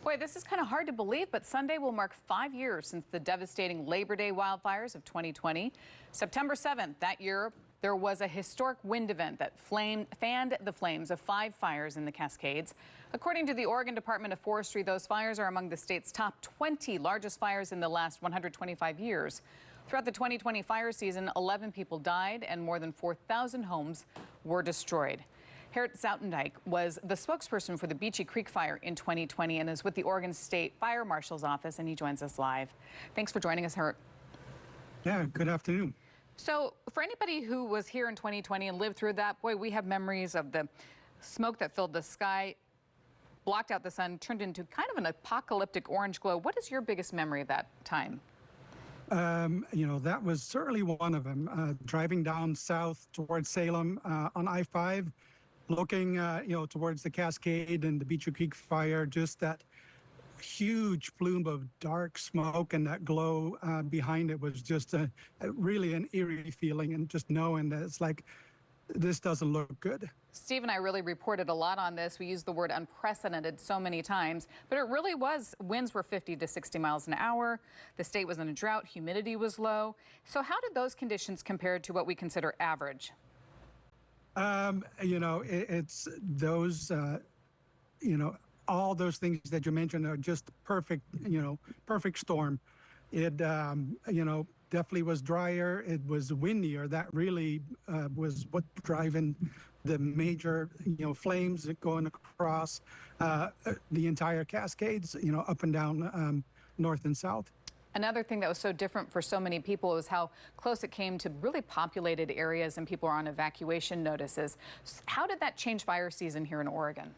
Boy, this is kind of hard to believe, but Sunday will mark 5 years since the devastating Labor Day wildfires of 2020. September 7th, that year, there was a historic wind event that fanned the flames of 5 fires in the Cascades. According to the Oregon Department of Forestry, those fires are among the state's top 20 largest fires in the last 125 years. Throughout the 2020 fire season, 11 people died and more than 4,000 homes were destroyed. Sept was the spokesperson for the Beachy Creek fire in 2020 and is with the Oregon State Fire Marshal's office, and he joins us live. Thanks for joining us, Hert. Yeah, good afternoon. So for anybody who was here in 2020 and lived through that, boy, we have memories of the smoke that filled the sky, blocked out the sun, turned into kind of an apocalyptic orange glow. What is your biggest memory of that time? That was certainly one of them. Driving down south towards Salem on I-5, looking, towards the Cascade and the Beachy Creek fire, just that huge plume of dark smoke and that glow behind it was just really an eerie feeling, and just knowing that it's like, this doesn't look good. Steve and I really reported a lot on this. We used the word unprecedented so many times, but it really was. Winds were 50 to 60 miles an hour. The state was in a drought. Humidity was low. So how did those conditions compare to what we consider average? It's those, all those things that you mentioned are just perfect, perfect storm. It, definitely was drier. It was windier. That really was what driving the major, flames going across the entire Cascades, up and down north and south. Another thing that was so different for so many people was how close it came to really populated areas, and people are on evacuation notices. How did that change fire season here in Oregon?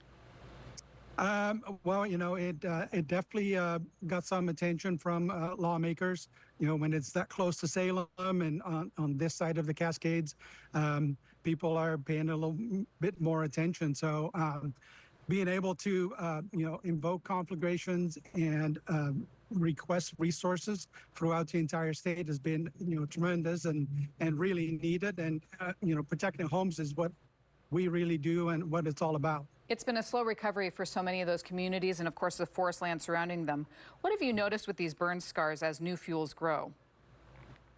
It definitely got some attention from lawmakers. When it's that close to Salem and on this side of the Cascades, people are paying a little bit more attention. So being able to, invoke conflagrations and request resources throughout the entire state has been, tremendous and really needed. And, protecting homes is what we really do and what it's all about. It's been a slow recovery for so many of those communities and, of course, the forest land surrounding them. What have you noticed with these burn scars as new fuels grow?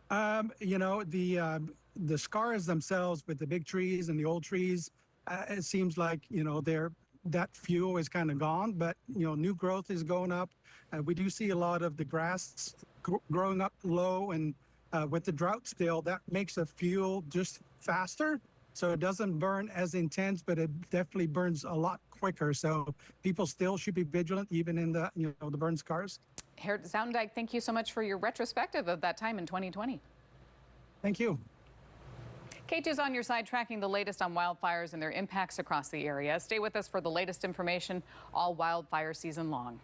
The scars themselves with the big trees and the old trees, it seems like, that fuel is kind of gone, but, new growth is going up. We do see a lot of the grass growing up low, and with the drought still, that makes the fuel just faster. So it doesn't burn as intense, but it definitely burns a lot quicker. So people still should be vigilant, even in the, the burn scars. Sept, thank you so much for your retrospective of that time in 2020. Thank you. Katu's on your side, tracking the latest on wildfires and their impacts across the area. Stay with us for the latest information all wildfire season long.